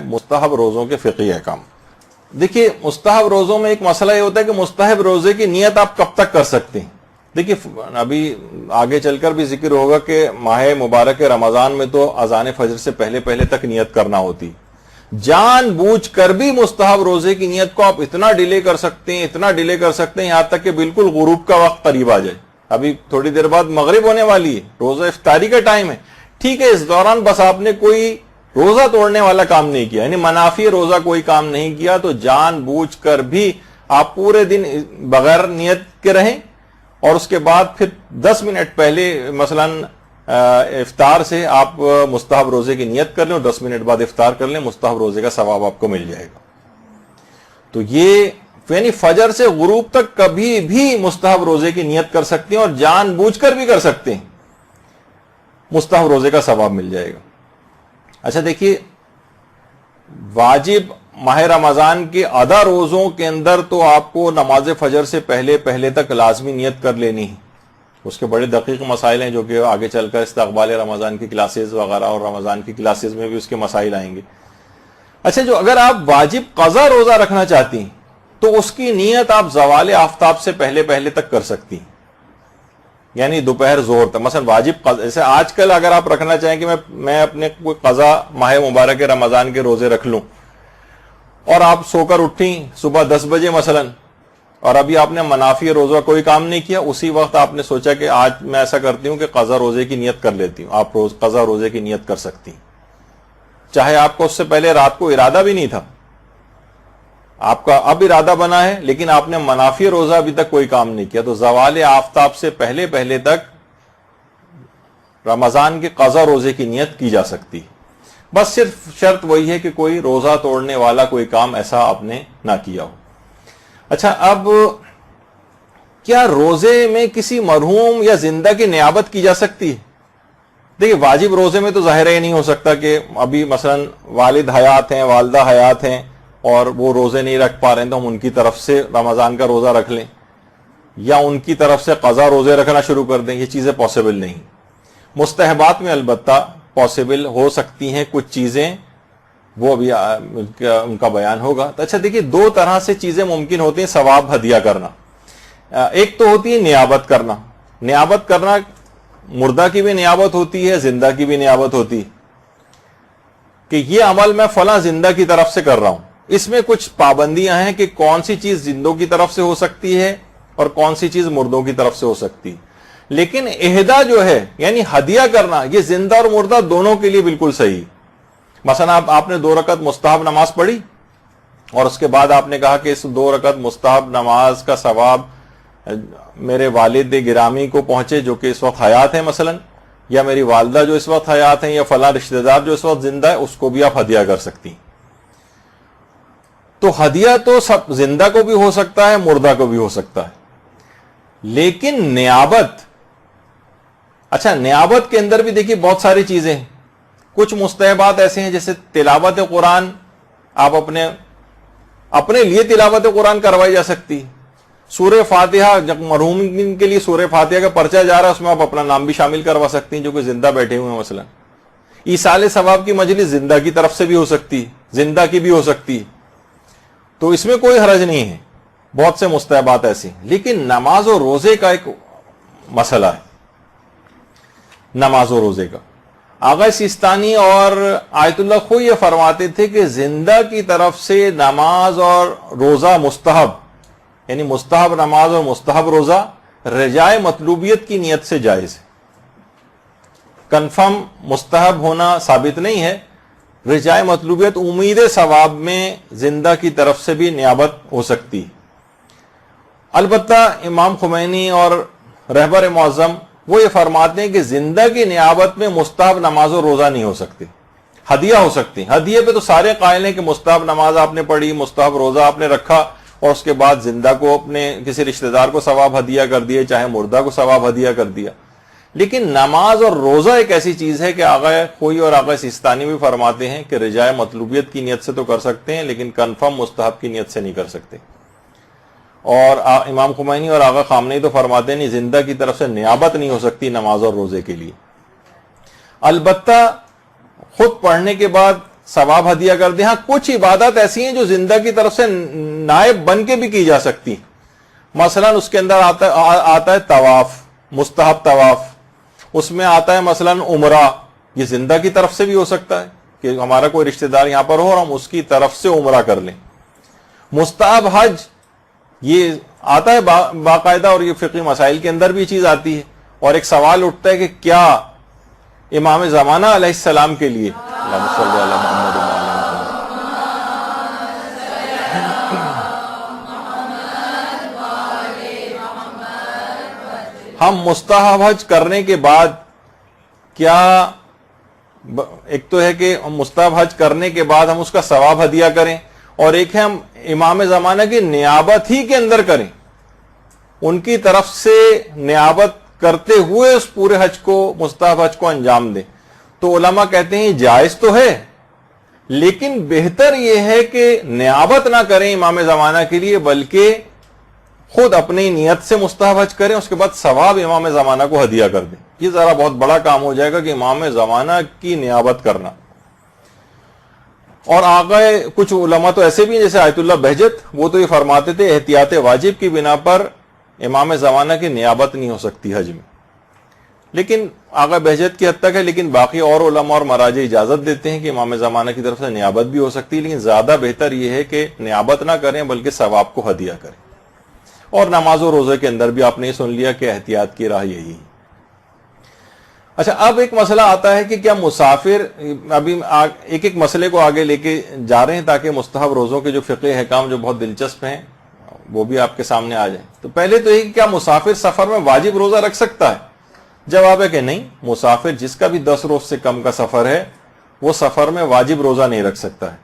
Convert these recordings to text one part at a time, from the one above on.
مستحب روزوں کے فقہی احکام. دیکھیے مستحب روزوں میں ایک مسئلہ یہ ہوتا ہے کہ مستحب روزے کی نیت آپ کب تک کر سکتے ہیں. دیکھیے ابھی آگے چل کر بھی ذکر ہوگا کہ ماہ مبارک رمضان میں تو اذان فجر سے پہلے پہلے تک نیت کرنا ہوتی. جان بوجھ کر بھی مستحب روزے کی نیت کو آپ اتنا ڈیلے کر سکتے ہیں، اتنا ڈیلے کر سکتے ہیں، یہاں تک کہ بالکل غروب کا وقت قریب آ جائے. ابھی تھوڑی دیر بعد مغرب ہونے والی ہے، روزہ افطاری کا ٹائم ہے. ٹھیک ہے، اس دوران بس آپ نے کوئی روزہ توڑنے والا کام نہیں کیا، یعنی منافی روزہ کوئی کام نہیں کیا، تو جان بوجھ کر بھی آپ پورے دن بغیر نیت کے رہیں اور اس کے بعد پھر 10 منٹ پہلے مثلا افطار سے آپ مستحب روزے کی نیت کر لیں اور 10 منٹ بعد افطار کر لیں، مستحب روزے کا ثواب آپ کو مل جائے گا. تو یہ یعنی فجر سے غروب تک کبھی بھی مستحب روزے کی نیت کر سکتے ہیں اور جان بوجھ کر بھی کر سکتے ہیں، مستحب روزے کا ثواب مل جائے گا. اچھا دیکھیے، واجب ماہ رمضان کے آدھا روزوں کے اندر تو آپ کو نماز فجر سے پہلے پہلے تک لازمی نیت کر لینی ہے. اس کے بڑے دقیق مسائل ہیں جو کہ آگے چل کر استقبال رمضان کی کلاسز وغیرہ اور رمضان کی کلاسز میں بھی اس کے مسائل آئیں گے. اچھا، جو اگر آپ واجب قضا روزہ رکھنا چاہتی ہیں تو اس کی نیت آپ زوال آفتاب سے پہلے پہلے تک کر سکتی ہیں، یعنی دوپہر ظہر تک. مثلا واجب قضا جیسے آج کل اگر آپ رکھنا چاہیں کہ میں اپنے کوئی قضا ماہ مبارک رمضان کے روزے رکھ لوں، اور آپ سو کر اٹھیں صبح 10 بجے مثلا، اور ابھی آپ نے منافی روزہ کوئی کام نہیں کیا، اسی وقت آپ نے سوچا کہ آج میں ایسا کرتی ہوں کہ قضا روزے کی نیت کر لیتی ہوں. آپ قضا روزے کی نیت کر سکتی ہیں، چاہے آپ کو اس سے پہلے رات کو ارادہ بھی نہیں تھا، آپ کا اب ارادہ بنا ہے لیکن آپ نے منافی روزہ ابھی تک کوئی کام نہیں کیا، تو زوال آفتاب سے پہلے پہلے تک رمضان کے قضا روزے کی نیت کی جا سکتی. بس صرف شرط وہی ہے کہ کوئی روزہ توڑنے والا کوئی کام ایسا آپ نے نہ کیا ہو. اچھا، اب کیا روزے میں کسی مرحوم یا زندہ کی نیابت کی جا سکتی ہے؟ دیکھیے واجب روزے میں تو ظاہر ہی نہیں ہو سکتا کہ ابھی مثلا والد حیات ہیں، والدہ حیات ہیں اور وہ روزے نہیں رکھ پا رہے ہیں تو ہم ان کی طرف سے رمضان کا روزہ رکھ لیں یا ان کی طرف سے قضا روزے رکھنا شروع کر دیں. یہ چیزیں پاسبل نہیں. مستحبات میں البتہ پاسبل ہو سکتی ہیں کچھ چیزیں، وہ بھی ان کا بیان ہوگا. تو اچھا دیکھیے، 2 طرح سے چیزیں ممکن ہوتی ہیں ثواب ہدیہ کرنا. ایک تو ہوتی ہے نیابت کرنا. نیابت کرنا مردہ کی بھی نیابت ہوتی ہے، زندہ کی بھی نیابت ہوتی ہے کہ یہ عمل میں فلاں زندہ کی طرف سے کر رہا ہوں. اس میں کچھ پابندیاں ہیں کہ کون سی چیز زندوں کی طرف سے ہو سکتی ہے اور کون سی چیز مردوں کی طرف سے ہو سکتی ہے. لیکن اہدا جو ہے یعنی ہدیہ کرنا، یہ زندہ اور مردہ دونوں کے لیے بالکل صحیح. مثلا آپ نے 2 رکعت مستحب نماز پڑھی اور اس کے بعد آپ نے کہا کہ اس 2 رکعت مستحب نماز کا ثواب میرے والد گرامی کو پہنچے جو کہ اس وقت حیات ہیں مثلا، یا میری والدہ جو اس وقت حیات ہیں، یا فلاں رشتہ دار جو اس وقت زندہ ہے، اس کو بھی آپ ہدیہ کر سکتی ہیں. تو ہدیہ تو سب زندہ کو بھی ہو سکتا ہے، مردہ کو بھی ہو سکتا ہے. لیکن نیابت، اچھا نیابت کے اندر بھی دیکھیے بہت ساری چیزیں ہیں. کچھ مستحبات ایسے ہیں جیسے تلاوت قرآن، آپ اپنے لیے تلاوت قرآن کروائی جا سکتی. سورہ فاتحہ، جب مرحوم کے لیے سورہ فاتحہ کا پرچہ جا رہا ہے اس میں آپ اپنا نام بھی شامل کروا سکتی ہیں جو کہ زندہ بیٹھے ہوئے ہیں. مثلا ایصال ثواب کی مجلس زندہ کی طرف سے بھی ہو سکتی، زندہ کی بھی ہو سکتی، تو اس میں کوئی حرج نہیں ہے. بہت سے مستحبات ایسے ہیں. لیکن نماز و روزے کا ایک مسئلہ ہے. نماز و روزے کا آغا سیستانی اور آیت اللہ خو یہ فرماتے تھے کہ زندہ کی طرف سے نماز اور روزہ مستحب، یعنی مستحب نماز اور مستحب روزہ رجائے مطلوبیت کی نیت سے جائز ہے. کنفرم مستحب ہونا ثابت نہیں ہے. رجائے مطلوبیت امید ثواب میں زندہ کی طرف سے بھی نیابت ہو سکتی. البتہ امام خمینی اور رہبر معظم وہ یہ فرماتے ہیں کہ زندہ کی نیابت میں مستحب نماز و روزہ نہیں ہو سکتی، ہدیہ ہو سکتی. ہدیہ پہ تو سارے قائل ہیں کہ مستحب نماز آپ نے پڑھی، مستحب روزہ آپ نے رکھا اور اس کے بعد زندہ کو اپنے کسی رشتہ دار کو ثواب ہدیہ کر دیا، چاہے مردہ کو ثواب ہدیہ کر دیا. لیکن نماز اور روزہ ایک ایسی چیز ہے کہ آغا خوئی اور آغا سیستانی بھی فرماتے ہیں کہ رجائے مطلوبیت کی نیت سے تو کر سکتے ہیں لیکن کنفرم مستحب کی نیت سے نہیں کر سکتے. اور امام خمینی اور آغا خامنئی تو فرماتے ہیں نہیں، زندہ کی طرف سے نیابت نہیں ہو سکتی نماز اور روزے کے لیے. البتہ خود پڑھنے کے بعد ثواب ہدیہ کر دیں. ہاں کچھ عبادت ایسی ہیں جو زندہ کی طرف سے نائب بن کے بھی کی جا سکتی ہیں. مثلا اس کے اندر آتا ہے طواف، مستحب طواف. اس میں آتا ہے مثلا عمرہ، یہ زندہ کی طرف سے بھی ہو سکتا ہے کہ ہمارا کوئی رشتہ دار یہاں پر ہو اور ہم اس کی طرف سے عمرہ کر لیں. مستحب حج یہ آتا ہے باقاعدہ، اور یہ فقہی مسائل کے اندر بھی یہ چیز آتی ہے. اور ایک سوال اٹھتا ہے کہ کیا امام زمانہ علیہ السلام کے لیے اللہم صلی علی محمد وعلی محمد، ہم مستحب حج کرنے کے بعد کیا، ایک تو ہے کہ مستحب حج کرنے کے بعد ہم اس کا ثواب ہدیہ کریں، اور ایک ہے ہم امام زمانہ کی نیابت ہی کے اندر کریں، ان کی طرف سے نیابت کرتے ہوئے اس پورے حج کو، مستحب حج کو انجام دیں. تو علماء کہتے ہیں جائز تو ہے، لیکن بہتر یہ ہے کہ نیابت نہ کریں امام زمانہ کے لیے، بلکہ خود اپنی نیت سے مستحب حج کریں، اس کے بعد ثواب امام زمانہ کو ہدیہ کر دیں. یہ ذرا بہت بڑا کام ہو جائے گا کہ امام زمانہ کی نیابت کرنا. اور آگے کچھ علماء تو ایسے بھی ہیں جیسے آیت اللہ بہجت، وہ تو یہ فرماتے تھے احتیاط واجب کی بنا پر امام زمانہ کی نیابت نہیں ہو سکتی حج میں. لیکن آغا بہجت کی حد تک ہے، لیکن باقی اور علماء اور مراجع اجازت دیتے ہیں کہ امام زمانہ کی طرف سے نیابت بھی ہو سکتی ہے، لیکن زیادہ بہتر یہ ہے کہ نیابت نہ کریں بلکہ ثواب کو ہدیہ کریں. اور نماز و روزے کے اندر بھی آپ نے سن لیا کہ احتیاط کی راہ یہی ہے. اچھا، اب ایک مسئلہ آتا ہے کہ کیا مسافر، ابھی ایک ایک مسئلے کو آگے لے کے جا رہے ہیں تاکہ مستحب روزوں کے جو فقہی احکام جو بہت دلچسپ ہیں وہ بھی آپ کے سامنے آ جائیں. تو پہلے تو یہ کہ کیا مسافر سفر میں واجب روزہ رکھ سکتا ہے؟ جواب ہے کہ نہیں. مسافر جس کا بھی 10 روز سے کم کا سفر ہے وہ سفر میں واجب روزہ نہیں رکھ سکتا ہے.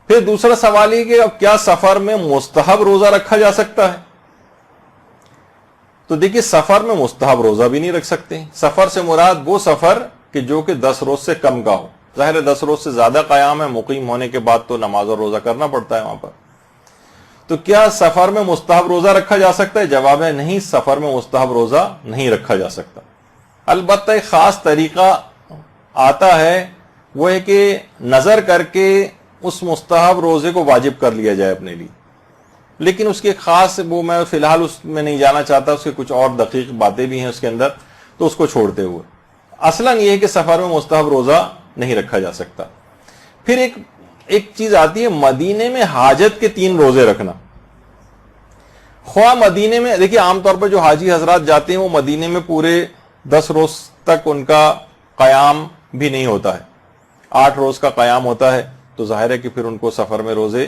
پھر دوسرا سوال یہ کہ اب کیا سفر میں مستحب روزہ رکھا جا سکتا ہے؟ تو دیکھیے، سفر میں مستحب روزہ بھی نہیں رکھ سکتے. سفر سے مراد وہ سفر کہ جو کہ 10 روز سے کم کا ہو. ظاہر ہے 10 روز سے زیادہ قیام ہے، مقیم ہونے کے بعد تو نماز اور روزہ کرنا پڑتا ہے وہاں پر. تو کیا سفر میں مستحب روزہ رکھا جا سکتا ہے؟ جواب ہے نہیں، سفر میں مستحب روزہ نہیں رکھا جا سکتا. البتہ ایک خاص طریقہ آتا ہے، وہ ہے کہ نظر کر کے اس مستحب روزے کو واجب کر لیا جائے اپنے لیے. لیکن اس کے خاص، وہ میں فی الحال اس میں نہیں جانا چاہتا، اس کے کچھ اور دقیق باتیں بھی ہیں اس کے اندر، تو اس کو چھوڑتے ہوئے اصلاً یہ ہے کہ سفر میں مستحب روزہ نہیں رکھا جا سکتا. پھر ایک چیز آتی ہے مدینے میں حاجت کے 3 روزے رکھنا. خواہ مدینے میں، دیکھیے عام طور پر جو حاجی حضرات جاتے ہیں وہ مدینے میں پورے 10 روز تک ان کا قیام بھی نہیں ہوتا ہے، 8 روز کا قیام ہوتا ہے. تو ظاہر ہے کہ پھر ان کو سفر میں روزے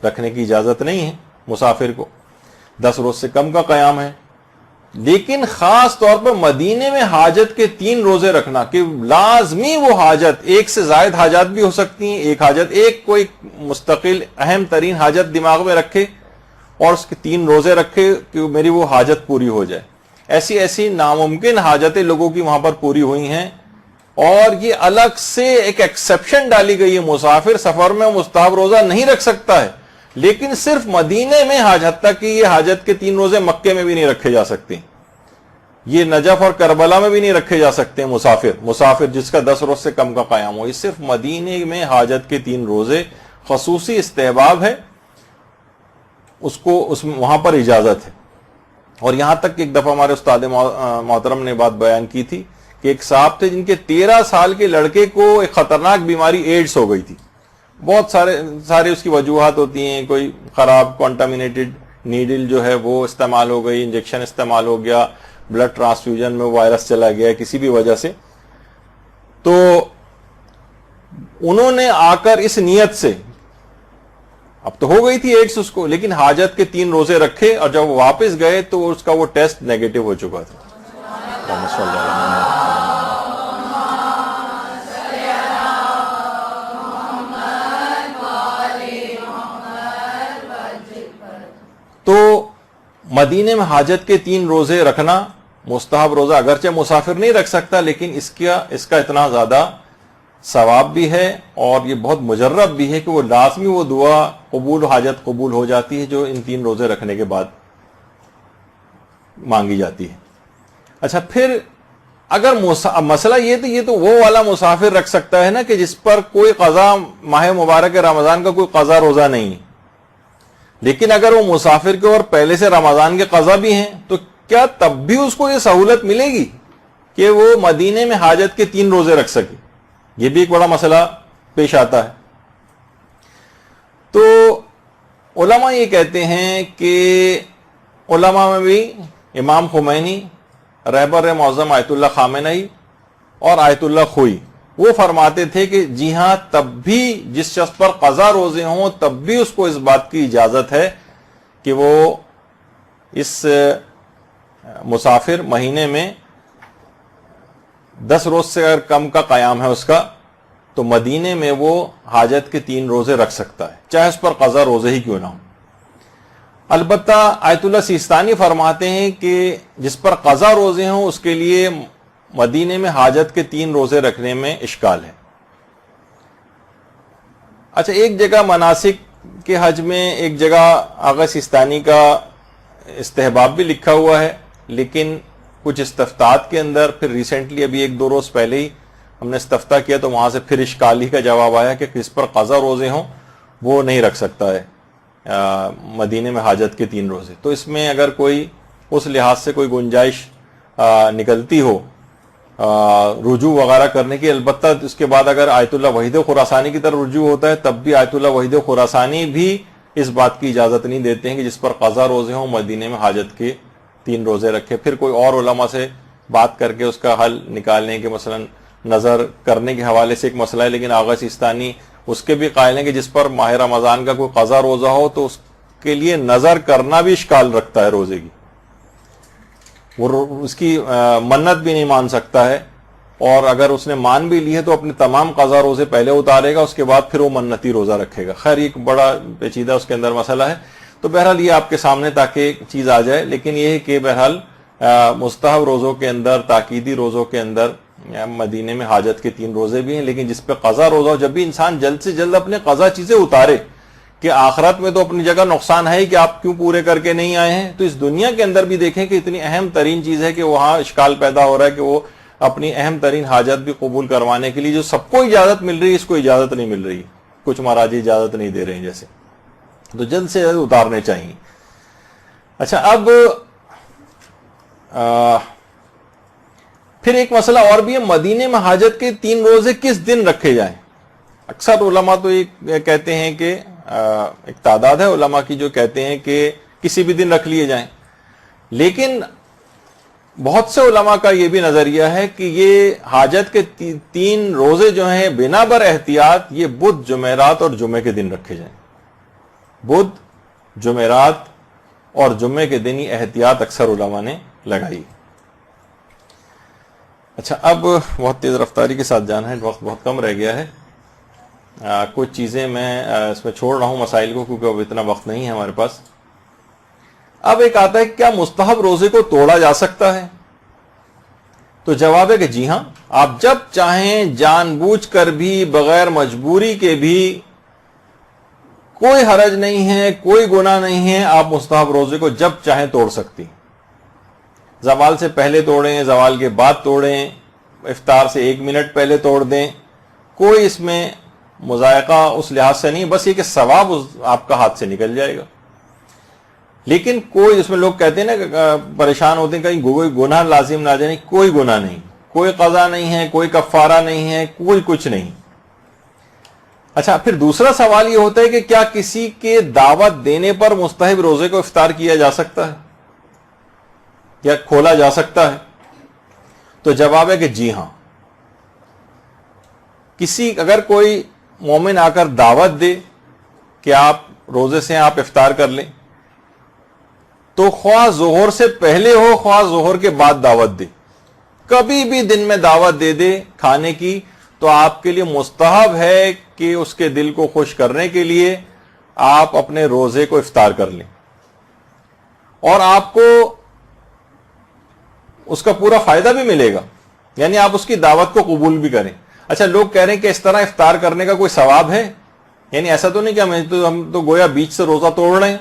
رکھنے کی اجازت نہیں ہے. مسافر کو 10 روز سے کم کا قیام ہے. لیکن خاص طور پر مدینے میں حاجت کے 3 روزے رکھنا، کہ لازمی وہ حاجت، ایک سے زائد حاجات بھی ہو سکتی ہیں، ایک حاجت، ایک کوئی مستقل اہم ترین حاجت دماغ میں رکھے اور اس کے 3 روزے رکھے کہ میری وہ حاجت پوری ہو جائے. ایسی ناممکن حاجتیں لوگوں کی وہاں پر پوری ہوئی ہیں، اور یہ الگ سے ایک ایکسیپشن ڈالی گئی ہے. مسافر سفر میں مستحب روزہ نہیں رکھ سکتا ہے، لیکن صرف مدینے میں حاجت تک کہ یہ حاجت کے 3 روزے مکے میں بھی نہیں رکھے جا سکتے، یہ نجف اور کربلا میں بھی نہیں رکھے جا سکتے. مسافر جس کا 10 روز سے کم کا قیام ہو، یہ صرف مدینے میں حاجت کے 3 روزے خصوصی استحباب ہے، اس کو وہاں پر اجازت ہے. اور یہاں تک کہ ایک دفعہ ہمارے استاد محترم نے بات بیان کی تھی کہ ایک صاحب تھے جن کے 13 سال کے لڑکے کو ایک خطرناک بیماری ایڈز ہو گئی تھی. بہت سارے اس کی وجوہات ہوتی ہیں، کوئی خراب کانٹامینیٹڈ نیڈل جو ہے وہ استعمال ہو گئی، انجیکشن استعمال ہو گیا، بلڈ ٹرانسفیوژن میں وائرس چلا گیا کسی بھی وجہ سے. تو انہوں نے آ کر اس نیت سے، اب تو ہو گئی تھی ایڈز اس کو، لیکن حاجت کے 3 روزے رکھے، اور جب وہ واپس گئے تو اس کا وہ ٹیسٹ نیگیٹو ہو چکا تھا. تو مدینے میں حاجت کے 3 روزے رکھنا مستحب روزہ، اگرچہ مسافر نہیں رکھ سکتا، لیکن اس کا اتنا زیادہ ثواب بھی ہے اور یہ بہت مجرب بھی ہے کہ وہ لازمی وہ دعا قبول، حاجت قبول ہو جاتی ہے جو ان 3 روزے رکھنے کے بعد مانگی جاتی ہے. اچھا، پھر اگر مسئلہ یہ تو وہ والا مسافر رکھ سکتا ہے نا کہ جس پر کوئی قضا ماہ مبارک رمضان کا کوئی قضا روزہ نہیں ہے، لیکن اگر وہ مسافر کے اور پہلے سے رمضان کے قضا بھی ہیں تو کیا تب بھی اس کو یہ سہولت ملے گی کہ وہ مدینے میں حاجت کے 3 روزے رکھ سکے؟ یہ بھی ایک بڑا مسئلہ پیش آتا ہے۔ تو علماء یہ کہتے ہیں کہ علماء میں بھی امام خمینی، رہبر معظم آیت اللہ خامنئی اور آیت اللہ خوئی وہ فرماتے تھے کہ جی ہاں، تب بھی جس شخص پر قضا روزے ہوں تب بھی اس کو اس بات کی اجازت ہے کہ وہ اس مسافر مہینے میں 10 روز سے اگر کم کا قیام ہے اس کا تو مدینے میں وہ حاجت کے 3 روزے رکھ سکتا ہے، چاہے اس پر قضا روزے ہی کیوں نہ ہو۔ البتہ آیت اللہ سیستانی فرماتے ہیں کہ جس پر قضا روزے ہوں اس کے لیے مدینے میں حاجت کے 3 روزے رکھنے میں اشکال ہے۔ اچھا، ایک جگہ مناسک کے حج میں ایک جگہ آغا سیستانی کا استحباب بھی لکھا ہوا ہے، لیکن کچھ استفتاحات کے اندر پھر ریسنٹلی ابھی 1-2 روز پہلے ہی ہم نے استفتاح کیا تو وہاں سے پھر اشکال ہی کا جواب آیا کہ جس پر قضا روزے ہوں وہ نہیں رکھ سکتا ہے مدینے میں حاجت کے 3 روزے۔ تو اس میں اگر کوئی اس لحاظ سے کوئی گنجائش نکلتی ہو رجوع وغیرہ کرنے کی، البتہ اس کے بعد اگر آیت اللہ وحید خراسانی کی طرف رجوع ہوتا ہے تب بھی آیت اللہ وحید خراسانی بھی اس بات کی اجازت نہیں دیتے ہیں کہ جس پر قضا روزے ہوں مدینے میں حاجت کے 3 روزے رکھے۔ پھر کوئی اور علماء سے بات کر کے اس کا حل نکالنے کے مثلا نظر کرنے کے حوالے سے ایک مسئلہ ہے، لیکن آغا سیستانی اس کے بھی قائل ہیں کہ جس پر ماہ رمضان کا کوئی قضا روزہ ہو تو اس کے لیے نظر کرنا بھی اشکال رکھتا ہے روزے کی، وہ اس کی منت بھی نہیں مان سکتا ہے، اور اگر اس نے مان بھی لی ہے تو اپنے تمام قضا روزے پہلے اتارے گا، اس کے بعد پھر وہ منتی روزہ رکھے گا۔ خیر، ایک بڑا پیچیدہ اس کے اندر مسئلہ ہے، تو بہرحال یہ آپ کے سامنے تاکہ ایک چیز آ جائے، لیکن یہ ہے کہ بہرحال مستحب روزوں کے اندر، تاکیدی روزوں کے اندر مدینے میں حاجت کے 3 روزے بھی ہیں، لیکن جس پہ قضا روزہ ہو، جب بھی انسان جلد سے جلد اپنے قضا چیزیں اتارے کہ آخرت میں تو اپنی جگہ نقصان ہے کہ آپ کیوں پورے کر کے نہیں آئے ہیں، تو اس دنیا کے اندر بھی دیکھیں کہ اتنی اہم ترین چیز ہے کہ وہاں اشکال پیدا ہو رہا ہے کہ وہ اپنی اہم ترین حاجت بھی قبول کروانے کے لیے جو سب کو اجازت مل رہی ہے اس کو اجازت نہیں مل رہی، کچھ مہاراجی اجازت نہیں دے رہے ہیں جیسے، تو جلد سے جلد اتارنے چاہیے۔ اچھا، اب پھر ایک مسئلہ اور بھی ہے، مدینے میں حاجت کے 3 روزے کس دن رکھے جائیں؟ اکثر علماء تو یہ کہتے ہیں کہ ایک تعداد ہے علماء کی جو کہتے ہیں کہ کسی بھی دن رکھ لیے جائیں، لیکن بہت سے علماء کا یہ بھی نظریہ ہے کہ یہ حاجت کے 3 روزے جو ہیں بنا بر احتیاط یہ بدھ، جمعرات اور جمعے کے دن رکھے جائیں۔ بدھ، جمعرات اور جمعے کے دن ہی احتیاط اکثر علماء نے لگائی۔ اچھا، اب بہت تیز رفتاری کے ساتھ جانا ہے، وقت بہت کم رہ گیا ہے، کچھ چیزیں میں اس میں چھوڑ رہا ہوں مسائل کو کیونکہ اب اتنا وقت نہیں ہے ہمارے پاس۔ اب ایک آتا ہے کہ کیا مستحب روزے کو توڑا جا سکتا ہے؟ تو جواب ہے کہ جی ہاں، آپ جب چاہیں جان بوجھ کر بھی، بغیر مجبوری کے بھی، کوئی حرج نہیں ہے، کوئی گناہ نہیں ہے، آپ مستحب روزے کو جب چاہیں توڑ سکتی، زوال سے پہلے توڑیں، زوال کے بعد توڑیں، افطار سے 1 منٹ پہلے توڑ دیں، کوئی اس میں مذائقہ اس لحاظ سے نہیں، بس یہ کہ ثواب آپ کا ہاتھ سے نکل جائے گا۔ لیکن کوئی اس میں لوگ کہتے ہیں نا کہ پریشان ہوتے ہیں کہیں کوئی گناہ لازم نہ جائے، کوئی گناہ نہیں، کوئی قضا نہیں ہے، کوئی کفارہ نہیں ہے، کوئی کچھ نہیں۔ اچھا، پھر دوسرا سوال یہ ہوتا ہے کہ کیا کسی کے دعوت دینے پر مستحب روزے کو افطار کیا جا سکتا ہے یا کھولا جا سکتا ہے؟ تو جواب ہے کہ جی ہاں، اگر کوئی مومن آ کر دعوت دے کہ آپ روزے سے آپ افطار کر لیں، تو خواہ ظہر سے پہلے ہو خواہ ظہر کے بعد دعوت دے، کبھی بھی دن میں دعوت دے دے کھانے کی، تو آپ کے لیے مستحب ہے کہ اس کے دل کو خوش کرنے کے لیے آپ اپنے روزے کو افطار کر لیں، اور آپ کو اس کا پورا فائدہ بھی ملے گا، یعنی آپ اس کی دعوت کو قبول بھی کریں۔ اچھا، لوگ کہہ رہے ہیں کہ اس طرح افطار کرنے کا کوئی ثواب ہے؟ یعنی ایسا تو نہیں کہ ہم تو گویا بیچ سے روزہ توڑ رہے ہیں؟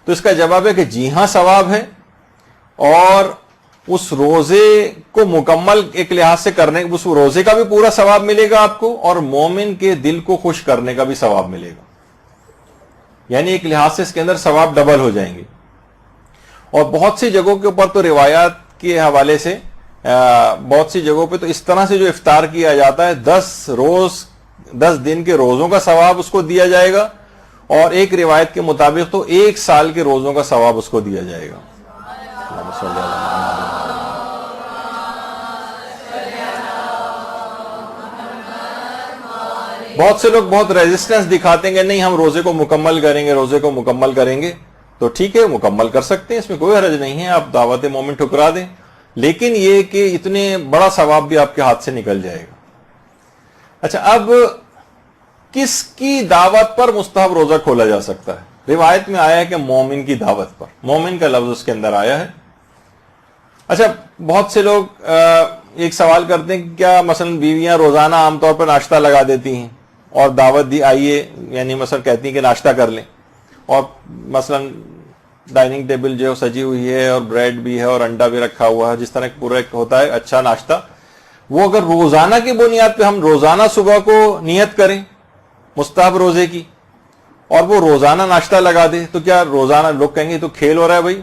تو اس کا جواب ہے کہ جی ہاں ثواب ہے، اور اس روزے کو مکمل ایک لحاظ سے کرنے، اس روزے کا بھی پورا ثواب ملے گا آپ کو، اور مومن کے دل کو خوش کرنے کا بھی ثواب ملے گا. یعنی ایک لحاظ سے اس کے اندر ثواب ڈبل ہو جائیں گے. اور بہت سی جگہوں کے اوپر تو روایات کے حوالے سے بہت سی جگہوں پہ تو اس طرح سے جو افطار کیا جاتا ہے 10 دن کے روزوں کا ثواب اس کو دیا جائے گا، اور ایک روایت کے مطابق تو 1 سال کے روزوں کا ثواب اس کو دیا جائے گا. بہت سے لوگ بہت ریزسٹنس دکھاتے ہیں کہ نہیں ہم روزے کو مکمل کریں گے، روزے کو مکمل کریں گے. تو ٹھیک ہے، مکمل کر سکتے ہیں، اس میں کوئی حرج نہیں ہے، آپ دعوت مومن ٹھکرا دیں، لیکن یہ کہ اتنے بڑا ثواب بھی آپ کے ہاتھ سے نکل جائے گا. اچھا، اب کس کی دعوت پر مستحب روزہ کھولا جا سکتا ہے؟ روایت میں آیا ہے کہ مومن کی دعوت پر، مومن کا لفظ اس کے اندر آیا ہے. اچھا، بہت سے لوگ ایک سوال کرتے ہیں کہ کیا مثلا بیویاں روزانہ عام طور پر ناشتہ لگا دیتی ہیں اور دعوت دی آئیے، یعنی مثلا کہتی ہیں کہ ناشتہ کر لیں، اور مثلا ڈائننگ ٹیبل جو سجی ہوئی ہے اور بریڈ بھی ہے اور انڈا بھی رکھا ہوا ہے، جس طرح پورا ہوتا ہے اچھا ناشتہ، وہ اگر روزانہ کی بنیاد پہ ہم روزانہ صبح کو نیت کریں مستحب روزے کی اور وہ روزانہ ناشتہ لگا دے، تو کیا روزانہ لوگ کہیں گے تو کھیل ہو رہا ہے بھائی،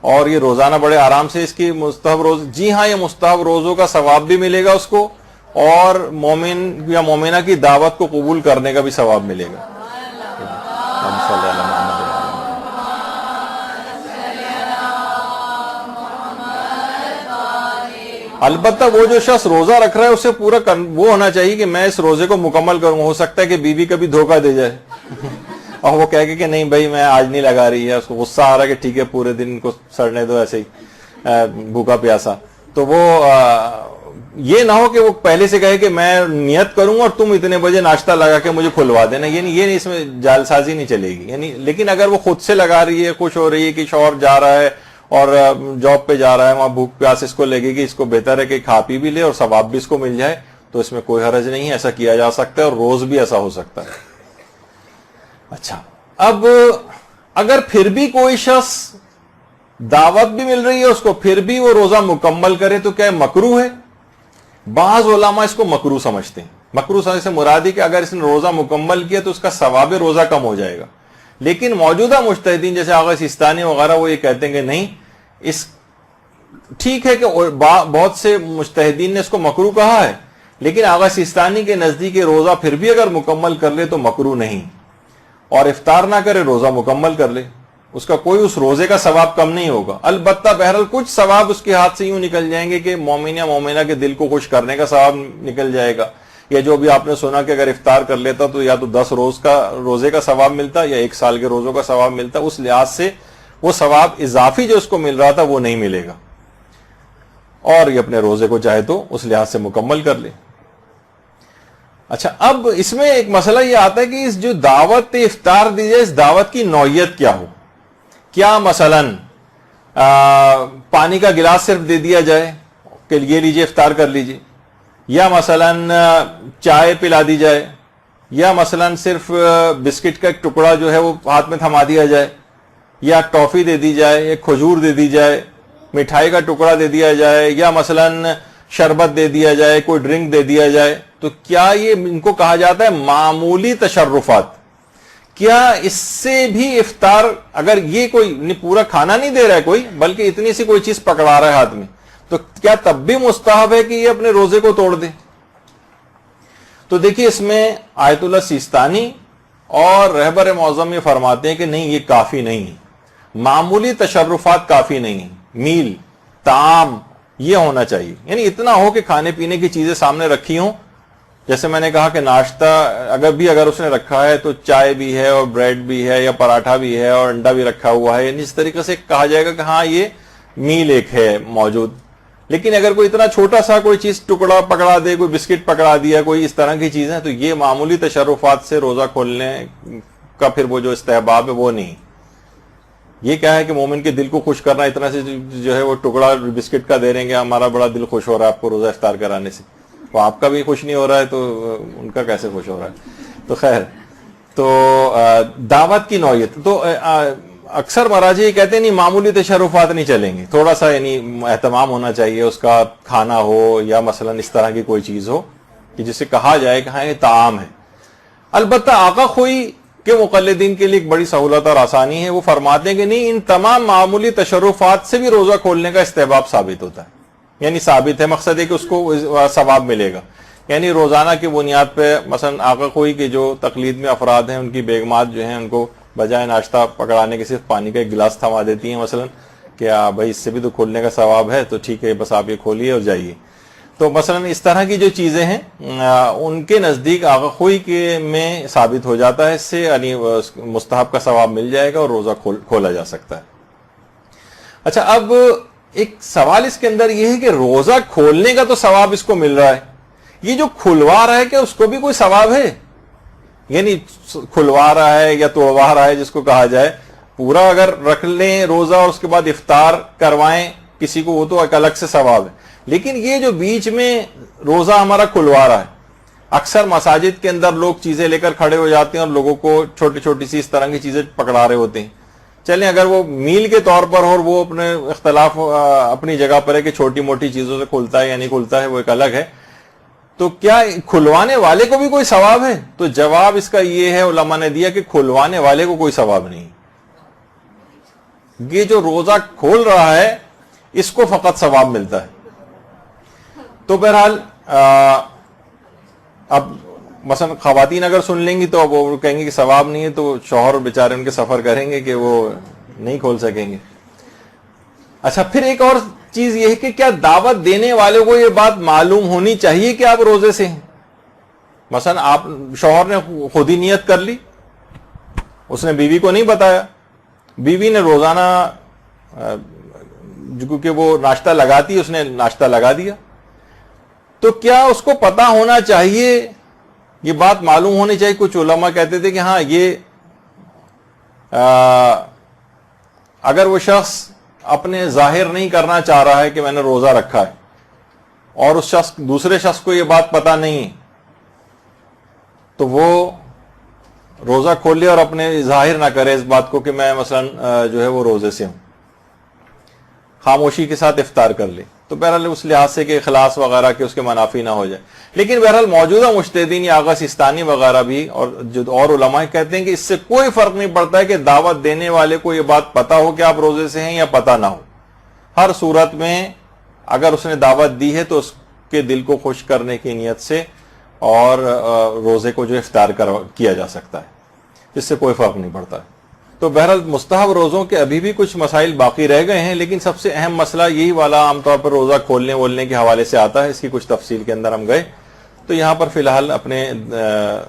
اور یہ روزانہ بڑے آرام سے اس کی مستحب روز؟ جی ہاں، یہ مستحب روزوں کا ثواب بھی ملے گا اس کو، اور مومن یا مومنہ کی دعوت کو قبول کرنے کا بھی ثواب ملے گا. البتہ وہ جو شخص روزہ رکھ رہا ہے اسے پورا وہ ہونا چاہیے کہ میں اس روزے کو مکمل کروں. ہو سکتا ہے کہ بیوی کبھی دھوکہ دے جائے اور وہ کہے کہ نہیں بھائی میں آج نہیں لگا رہی ہے، اس کو غصہ آ رہا ہے کہ ٹھیک ہے پورے دن کو سڑنے دو ایسے ہی بھوکا پیاسا. تو وہ یہ نہ ہو کہ وہ پہلے سے کہے کہ میں نیت کروں اور تم اتنے بجے ناشتہ لگا کے مجھے کھلوا دینا، یہ نہیں، اس میں جال سازی نہیں چلے گی. یعنی لیکن اگر وہ خود سے لگا رہی ہے، خوش ہو رہی ہے کہ شوہر جا رہا ہے اور جاب پہ جا رہا ہے، وہاں بھوک پیاس اس کو لگے گی، اس کو بہتر ہے کہ کھا پی بھی لے اور ثواب بھی اس کو مل جائے، تو اس میں کوئی حرج نہیں ہے، ایسا کیا جا سکتا ہے اور روز بھی ایسا ہو سکتا ہے. اچھا، اب اگر پھر بھی کوئی شخص دعوت بھی مل رہی ہے اس کو پھر بھی وہ روزہ مکمل کرے تو کیا مکروہ ہے؟ بعض علماء اس کو مکروہ سمجھتے ہیں. مکروہ سمجھنے سے مراد ہے کہ اگر اس نے روزہ مکمل کیا تو اس کا ثواب روزہ کم ہو جائے گا. لیکن موجودہ مجتہدین جیسے آغا سیستانی وغیرہ وہ یہ کہتے ہیں کہ نہیں، اس ٹھیک ہے کہ بہت سے مجتہدین نے اس کو مکروہ کہا ہے، لیکن آغا سیستانی کے نزدیک روزہ پھر بھی اگر مکمل کر لے تو مکروہ نہیں، اور افطار نہ کرے روزہ مکمل کر لے، اس کا کوئی اس روزے کا ثواب کم نہیں ہوگا. البتہ بہرحال کچھ ثواب اس کے ہاتھ سے یوں نکل جائیں گے کہ مومن یا مومنہ کے دل کو خوش کرنے کا ثواب نکل جائے گا. یا جو بھی آپ نے سنا کہ اگر افطار کر لیتا تو یا تو 10 روز کا روزے کا ثواب ملتا یا 1 سال کے روزوں کا ثواب ملتا، اس لحاظ سے وہ ثواب اضافی جو اس کو مل رہا تھا وہ نہیں ملے گا، اور یہ اپنے روزے کو چاہے تو اس لحاظ سے مکمل کر لے. اچھا، اب اس میں ایک مسئلہ یہ آتا ہے کہ اس جو دعوت افطار دی جائے اس دعوت کی نوعیت کیا ہو. کیا مثلا پانی کا گلاس صرف دے دیا جائے کہ یہ لیجئے افطار کر لیجئے، یا مثلا چائے پلا دی جائے، یا مثلا صرف بسکٹ کا ایک ٹکڑا جو ہے وہ ہاتھ میں تھما دیا جائے، یا ٹافی دے دی جائے، یا کھجور دے دی جائے، مٹھائی کا ٹکڑا دے دیا جائے، یا مثلا شربت دے دیا جائے، کوئی ڈرنک دے دیا جائے. تو کیا یہ ان کو کہا جاتا ہے معمولی تشرفات؟ کیا اس سے بھی افطار، اگر یہ کوئی پورا کھانا نہیں دے رہا ہے کوئی بلکہ اتنی سی کوئی چیز پکڑا رہا ہے ہاتھ میں، تو کیا تب بھی مستحب ہے کہ یہ اپنے روزے کو توڑ دے؟ تو دیکھیے اس میں آیت اللہ سیستانی اور رہبر معظم یہ فرماتے ہیں کہ نہیں، یہ کافی نہیں ہے، معمولی تشرفات کافی نہیں ہے، میل طعام یہ ہونا چاہیے. یعنی اتنا ہو کہ کھانے پینے کی چیزیں سامنے رکھی ہوں، جیسے میں نے کہا کہ ناشتہ اگر اس نے رکھا ہے تو چائے بھی ہے اور بریڈ بھی ہے یا پراٹھا بھی ہے اور انڈا بھی رکھا ہوا ہے، یعنی اس طریقے سے کہا جائے گا کہ ہاں یہ میل ایک ہے موجود. لیکن اگر کوئی اتنا چھوٹا سا کوئی چیز ٹکڑا پکڑا دے، کوئی بسکٹ پکڑا دیا، کوئی اس طرح کی چیزیں، تو یہ معمولی تشرفات سے روزہ کھولنے کا پھر وہ جو استحباب ہے وہ نہیں. یہ کیا ہے کہ مومن کے دل کو خوش کرنا، اتنا سے جو ہے وہ ٹکڑا بسکٹ کا دے رہیں گے، ہمارا بڑا دل خوش ہو رہا ہے آپ کو روزہ افطار کرانے سے، وہ آپ کا بھی خوش نہیں ہو رہا ہے تو ان کا کیسے خوش ہو رہا ہے. تو خیر، تو دعوت کی نوعیت، تو اکثر مراجع یہ کہتے ہیں نہیں معمولی تشرفات نہیں چلیں گے, تھوڑا سا یعنی اہتمام ہونا چاہیے, اس کا کھانا ہو یا مثلا اس طرح کی کوئی چیز ہو کہ جسے کہا جائے کہ ہاں یہ طعام ہے. البتہ آقا خوئی کے مقلدین کے لیے ایک بڑی سہولت اور آسانی ہے, وہ فرماتے ہیں کہ نہیں ان تمام معمولی تشرفات سے بھی روزہ کھولنے کا استحباب ثابت ہوتا ہے, یعنی ثابت ہے, مقصد ہے کہ اس کو ثواب ملے گا. یعنی روزانہ کی بنیاد پہ مثلا آقا خوئی کے جو تقلید میں افراد ہیں ان کی بیگمات جو ہیں ان کو بجائے ناشتہ پکڑانے کے صرف پانی کا ایک گلاس تھما دیتی ہیں مثلا کہ بھائی اس سے بھی تو کھولنے کا ثواب ہے, تو ٹھیک ہے بس آپ یہ کھولیے اور جائیے. تو مثلا اس طرح کی جو چیزیں ہیں ان کے نزدیک آقا خوئی کے میں ثابت ہو جاتا ہے, اس سے یعنی مستحب کا ثواب مل جائے گا اور روزہ کھولا جا سکتا ہے. اچھا, اب ایک سوال اس کے اندر یہ ہے کہ روزہ کھولنے کا تو ثواب اس کو مل رہا ہے, یہ جو کھلوا رہا ہے کہ اس کو بھی کوئی ثواب ہے؟ یعنی کھلوا رہا ہے یا توڑوا رہا ہے جس کو کہا جائے, پورا اگر رکھ لیں روزہ اور اس کے بعد افطار کروائیں کسی کو, وہ تو ایک الگ سے ثواب ہے. لیکن یہ جو بیچ میں روزہ ہمارا کھلوا رہا ہے, اکثر مساجد کے اندر لوگ چیزیں لے کر کھڑے ہو جاتے ہیں اور لوگوں کو چھوٹی چھوٹی سی اس طرح کی چیزیں پکڑا رہے ہوتے ہیں. چلیں اگر وہ میل کے طور پر اور وہ اپنے اختلاف اپنی جگہ پر ہے کہ چھوٹی موٹی چیزوں سے کھلتا ہے یا نہیں کھلتا ہے, وہ ایک الگ ہے. تو کیا کھلوانے والے کو بھی کوئی ثواب ہے؟ تو جواب اس کا یہ ہے علماء نے دیا کہ کھلوانے والے کو کوئی ثواب نہیں. یہ جو روزہ کھول رہا ہے اس کو فقط ثواب ملتا ہے. تو بہرحال اب مثلا خواتین اگر سن لیں گی تو اب وہ کہیں گے کہ ثواب نہیں ہے, تو شوہر بیچارے ان کے سفر کریں گے کہ وہ نہیں کھول سکیں گے. اچھا, پھر ایک اور چیز یہ ہے کہ کیا دعوت دینے والے کو یہ بات معلوم ہونی چاہیے کہ آپ روزے سے ہیں؟ مثلا آپ شوہر نے خود ہی نیت کر لی, اس نے بیوی کو نہیں بتایا, بیوی نے روزانہ کیونکہ وہ ناشتہ لگاتی, اس نے ناشتہ لگا دیا, تو کیا اس کو پتا ہونا چاہیے, یہ بات معلوم ہونی چاہیے؟ کچھ علماء کہتے تھے کہ ہاں یہ اگر وہ شخص اپنے ظاہر نہیں کرنا چاہ رہا ہے کہ میں نے روزہ رکھا ہے اور اس شخص دوسرے شخص کو یہ بات پتا نہیں ہے, تو وہ روزہ کھول لے اور اپنے ظاہر نہ کرے اس بات کو کہ میں مثلا جو ہے وہ روزے سے ہوں, خاموشی کے ساتھ افطار کر لے. تو بہرحال اس لحاظ سے کہ اخلاص وغیرہ کے اس کے منافی نہ ہو جائے. لیکن بہرحال موجودہ مجتہدین یا آغا سیستانی وغیرہ بھی اور علماء کہتے ہیں کہ اس سے کوئی فرق نہیں پڑتا ہے کہ دعوت دینے والے کو یہ بات پتا ہو کہ آپ روزے سے ہیں یا پتا نہ ہو. ہر صورت میں اگر اس نے دعوت دی ہے تو اس کے دل کو خوش کرنے کی نیت سے اور روزے کو جو افطار کیا جا سکتا ہے, اس سے کوئی فرق نہیں پڑتا ہے. تو بہرحال مستحب روزوں کے ابھی بھی کچھ مسائل باقی رہ گئے ہیں, لیکن سب سے اہم مسئلہ یہی والا عام طور پر روزہ کھولنے وولنے کے حوالے سے آتا ہے. اس کی کچھ تفصیل کے اندر ہم گئے, تو یہاں پر فی الحال اپنے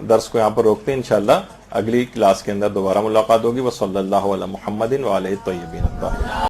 درس کو یہاں پر روکتے ہیں. انشاءاللہ اگلی کلاس کے اندر دوبارہ ملاقات ہوگی. وصلی اللہ علی محمد وآلہ الطیبین الطاہرین.